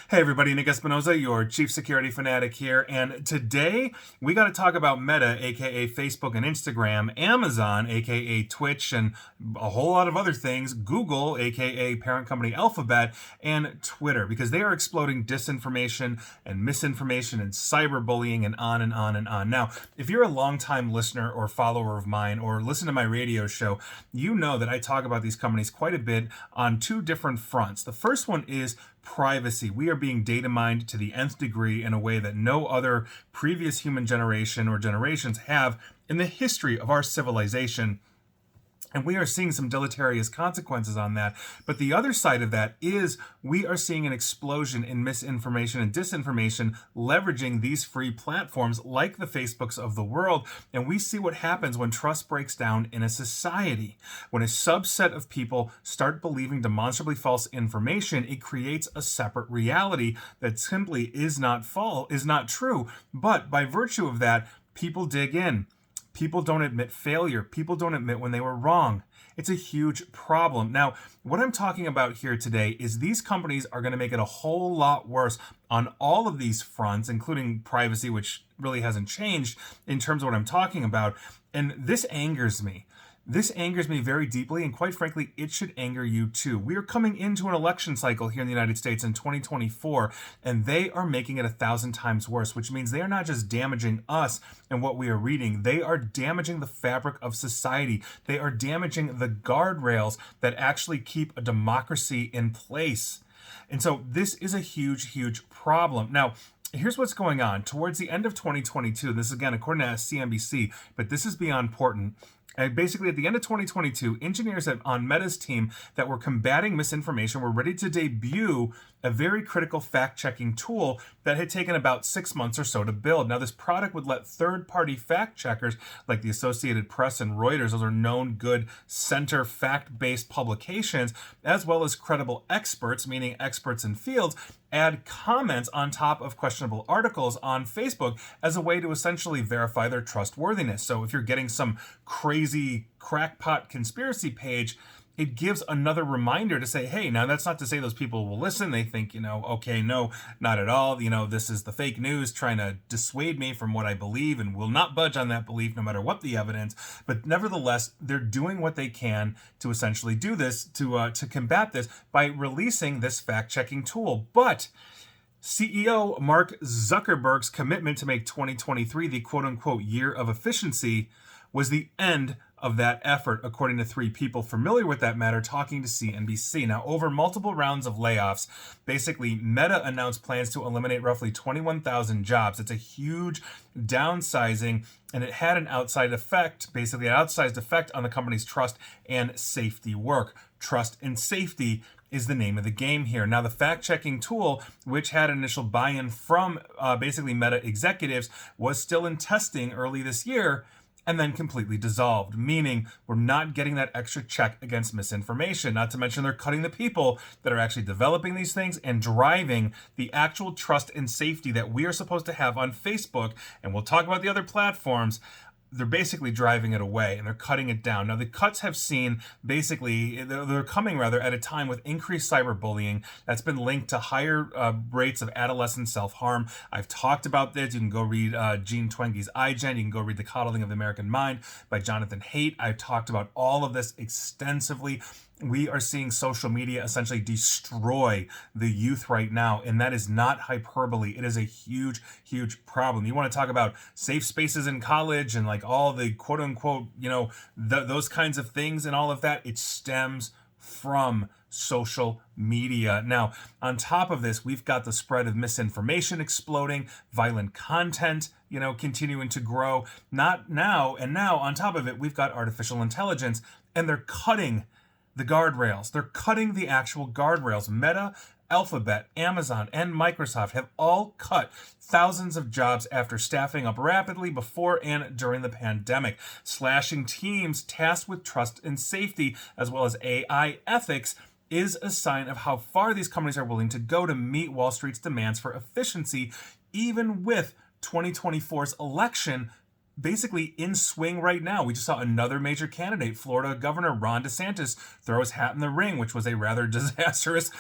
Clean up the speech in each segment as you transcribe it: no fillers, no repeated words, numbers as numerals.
Hey everybody, Nick Espinoza, your chief security fanatic here, and today we got to talk about Meta, aka Facebook and Instagram, Amazon, aka Twitch, and a whole lot of other things, Google, aka parent company Alphabet, and Twitter, because they are exploding disinformation and misinformation and cyberbullying and on and on and on. Now, if you're a longtime listener or follower of mine or listen to my radio show, you know that I talk about these companies quite a bit on two different fronts. The first one is privacy. We are being data mined to the nth degree in a way that no other previous human generation or generations have in the history of our civilization. And we are seeing some deleterious consequences on that. But the other side of that is we are seeing an explosion in misinformation and disinformation leveraging these free platforms like the Facebooks of the world. And we see what happens when trust breaks down in a society. When a subset of people start believing demonstrably false information, it creates a separate reality that simply is not true. But by virtue of that, people dig in. People don't admit failure. People don't admit when they were wrong. It's a huge problem. Now, what I'm talking about here today is these companies are going to make it a whole lot worse on all of these fronts, including privacy, which really hasn't changed in terms of what I'm talking about. And this angers me. This angers me very deeply, and quite frankly, it should anger you too. We are coming into an election cycle here in the United States in 2024, and they are making it 1,000 times worse, which means they are not just damaging us and what we are reading, they are damaging the fabric of society. They are damaging the guardrails that actually keep a democracy in place. And so this is a huge, huge problem. Now, here's what's going on. Towards the end of 2022, this is again according to CNBC, but this is beyond important. And basically, at the end of 2022, engineers on Meta's team that were combating misinformation were ready to debut a very critical fact-checking tool that had taken about 6 months or so to build. Now, this product would let third-party fact-checkers like the Associated Press and Reuters, those are known good center fact-based publications, as well as credible experts, meaning experts in fields, add comments on top of questionable articles on Facebook as a way to essentially verify their trustworthiness. So if you're getting some crazy crackpot conspiracy page, it gives another reminder to say, hey, now that's not to say those people will listen. They think, okay, no, not at all. This is the fake news trying to dissuade me from what I believe and will not budge on that belief no matter what the evidence. But nevertheless, they're doing what they can to essentially do this, to combat this by releasing this fact-checking tool. But CEO Mark Zuckerberg's commitment to make 2023 the quote-unquote year of efficiency was the end of that effort, according to three people familiar with that matter talking to CNBC. Now, over multiple rounds of layoffs, basically Meta announced plans to eliminate roughly 21,000 jobs. It's a huge downsizing, and it had an outsized effect on the company's trust and safety work. Trust and safety is the name of the game here. Now, the fact-checking tool, which had initial buy-in from basically Meta executives, was still in testing early this year, and then completely dissolved, meaning we're not getting that extra check against misinformation. Not to mention they're cutting the people that are actually developing these things and driving the actual trust and safety that we are supposed to have on Facebook. And we'll talk about the other platforms. They're basically driving it away and they're cutting it down. Now, the cuts have seen they're coming at a time with increased cyberbullying that's been linked to higher rates of adolescent self-harm. I've talked about this. You can go read Jean Twenge's iGen. You can go read The Coddling of the American Mind by Jonathan Haidt. I've talked about all of this extensively. We are seeing social media essentially destroy the youth right now, and that is not hyperbole. It is a huge, huge problem. You want to talk about safe spaces in college and like all the quote unquote, those kinds of things and all of that, it stems from social media. Now, on top of this, we've got the spread of misinformation exploding, violent content, continuing to grow. Now on top of it, we've got artificial intelligence, and they're cutting the guardrails. They're cutting the actual guardrails. Meta, Alphabet, Amazon, and Microsoft have all cut thousands of jobs after staffing up rapidly before and during the pandemic. Slashing teams tasked with trust and safety, as well as AI ethics, is a sign of how far these companies are willing to go to meet Wall Street's demands for efficiency, even with 2024's election basically in swing right now. We just saw another major candidate, Florida Governor Ron DeSantis, throw his hat in the ring, which was a rather disastrous,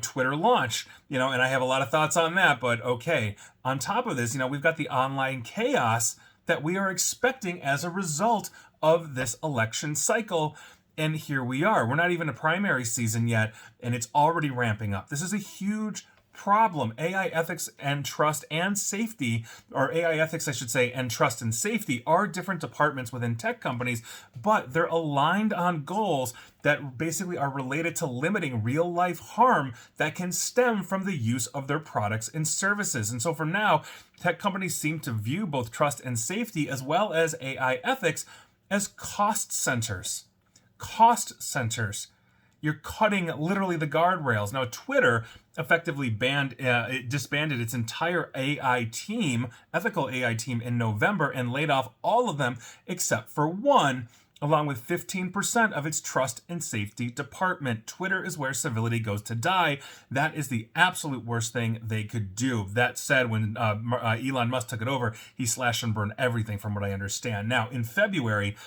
Twitter launch, and I have a lot of thoughts on that, but okay. On top of this, we've got the online chaos that we are expecting as a result of this election cycle. And here we are. We're not even a primary season yet, and it's already ramping up. This is a huge problem. AI ethics and trust and safety, or AI ethics, I should say, and trust and safety are different departments within tech companies, but they're aligned on goals that basically are related to limiting real life harm that can stem from the use of their products and services. And so for now, tech companies seem to view both trust and safety as well as AI ethics as cost centers. Cost centers. You're cutting literally the guardrails. Now, Twitter effectively disbanded its entire AI team, ethical AI team, in November and laid off all of them except for one, along with 15% of its trust and safety department. Twitter is where civility goes to die. That is the absolute worst thing they could do. That said, when Elon Musk took it over, he slashed and burned everything from what I understand. Now, in February,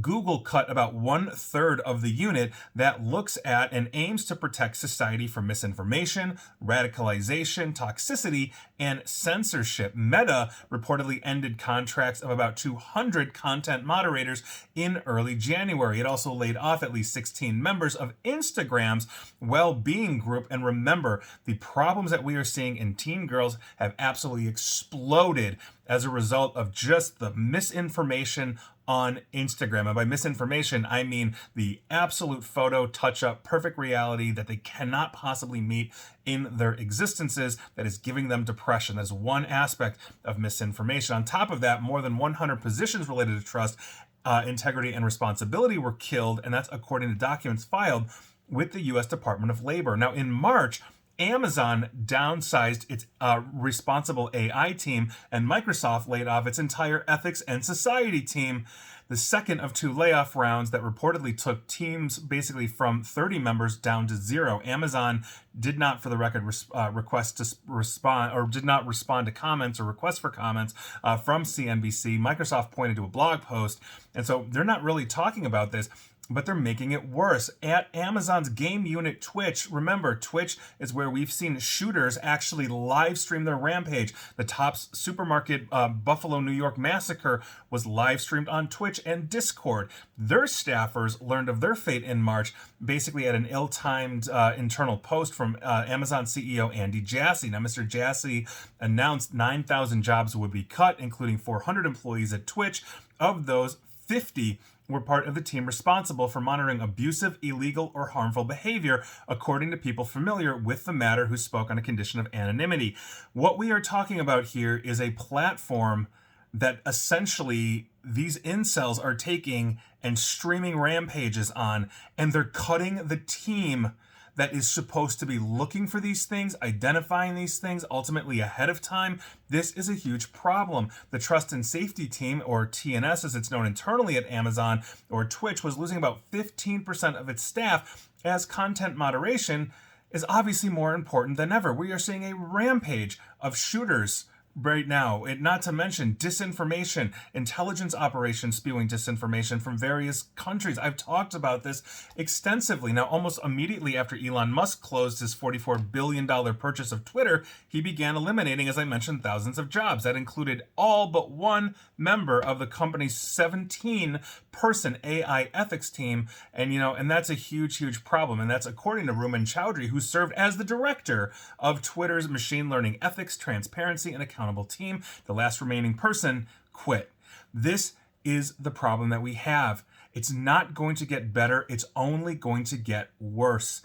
Google cut about 1/3 of the unit that looks at and aims to protect society from misinformation, radicalization, toxicity, and censorship. Meta reportedly ended contracts of about 200 content moderators in early January. It also laid off at least 16 members of Instagram's well-being group. And remember, the problems that we are seeing in teen girls have absolutely exploded as a result of just the misinformation on Instagram. And by misinformation, I mean the absolute photo touch-up, perfect reality that they cannot possibly meet in their existences that is giving them depression. That's one aspect of misinformation. On top of that, more than 100 positions related to trust, integrity, and responsibility were killed, and that's according to documents filed with the U.S. Department of Labor. Now, in March, Amazon downsized its responsible AI team, and Microsoft laid off its entire ethics and society team. The second of two layoff rounds that reportedly took teams basically from 30 members down to 0. Amazon did not, for the record, did not respond to comments or requests for comments from CNBC. Microsoft pointed to a blog post, and so they're not really talking about this, but they're making it worse. At Amazon's game unit Twitch, remember, Twitch is where we've seen shooters actually live stream their rampage. The Tops Supermarket Buffalo, New York massacre was live streamed on Twitch and Discord. Their staffers learned of their fate in March, basically at an ill-timed internal post from Amazon CEO Andy Jassy. Now, Mr. Jassy announced 9,000 jobs would be cut, including 400 employees at Twitch. Of those, 50 were part of the team responsible for monitoring abusive, illegal, or harmful behavior, according to people familiar with the matter who spoke on a condition of anonymity. What we are talking about here is a platform that essentially these incels are taking and streaming rampages on, and they're cutting the team that is supposed to be looking for these things, identifying these things ultimately ahead of time. This is a huge problem. The Trust and Safety Team, or TNS as it's known internally at Amazon or Twitch, was losing about 15% of its staff as content moderation is obviously more important than ever. We are seeing a rampage of shooters right now, and not to mention disinformation, intelligence operations spewing disinformation from various countries. I've talked about this extensively. Now, almost immediately after Elon Musk closed his $44 billion purchase of Twitter, he began eliminating, as I mentioned, thousands of jobs. That included all but one member of the company's 17-person AI ethics team. And that's a huge, huge problem. And that's according to Ruman Chowdhury, who served as the director of Twitter's machine learning ethics, transparency, and accountability team. The last remaining person quit. This is the problem that we have. It's not going to get better. It's only going to get worse.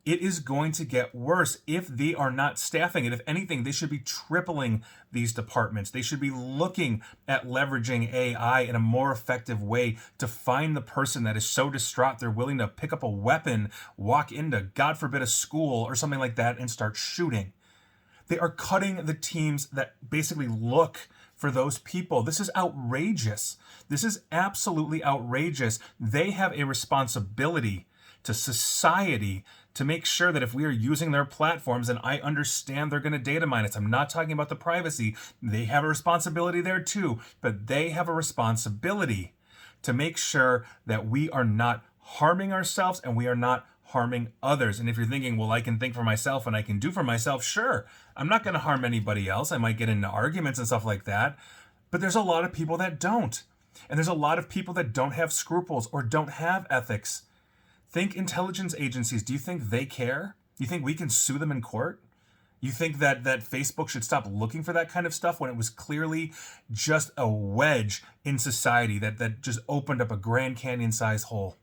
It is going to get worse if they are not staffing it. If anything, they should be tripling these departments. They should be looking at leveraging AI in a more effective way to find the person that is so distraught they're willing to pick up a weapon, walk into, God forbid, a school or something like that and start shooting. They are cutting the teams that basically look for those people. This is outrageous. This is absolutely outrageous. They have a responsibility to society to make sure that if we are using their platforms, and I understand they're going to data mine us. I'm not talking about the privacy. They have a responsibility there too, but they have a responsibility to make sure that we are not harming ourselves and we are not harming others. And if you're thinking, well, I can think for myself and I can do for myself, sure, I'm not going to harm anybody else. I might get into arguments and stuff like that, but there's a lot of people that don't. And there's a lot of people that don't have scruples or don't have ethics. Think intelligence agencies. Do you think they care? You think we can sue them in court? You think that Facebook should stop looking for that kind of stuff when it was clearly just a wedge in society that just opened up a Grand Canyon-sized hole?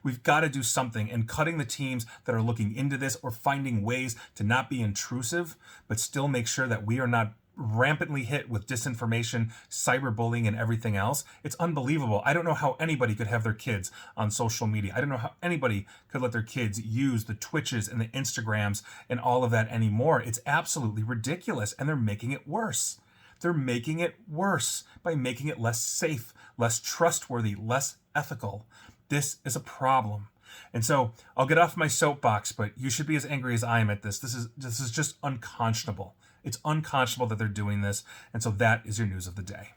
We've got to do something, and cutting the teams that are looking into this or finding ways to not be intrusive, but still make sure that we are not rampantly hit with disinformation, cyberbullying, and everything else. It's unbelievable. I don't know how anybody could have their kids on social media. I don't know how anybody could let their kids use the Twitches and the Instagrams and all of that anymore. It's absolutely ridiculous, and they're making it worse. They're making it worse by making it less safe, less trustworthy, less ethical. This is a problem. And so I'll get off my soapbox, but you should be as angry as I am at this. This is just unconscionable. It's unconscionable that they're doing this. And so that is your news of the day.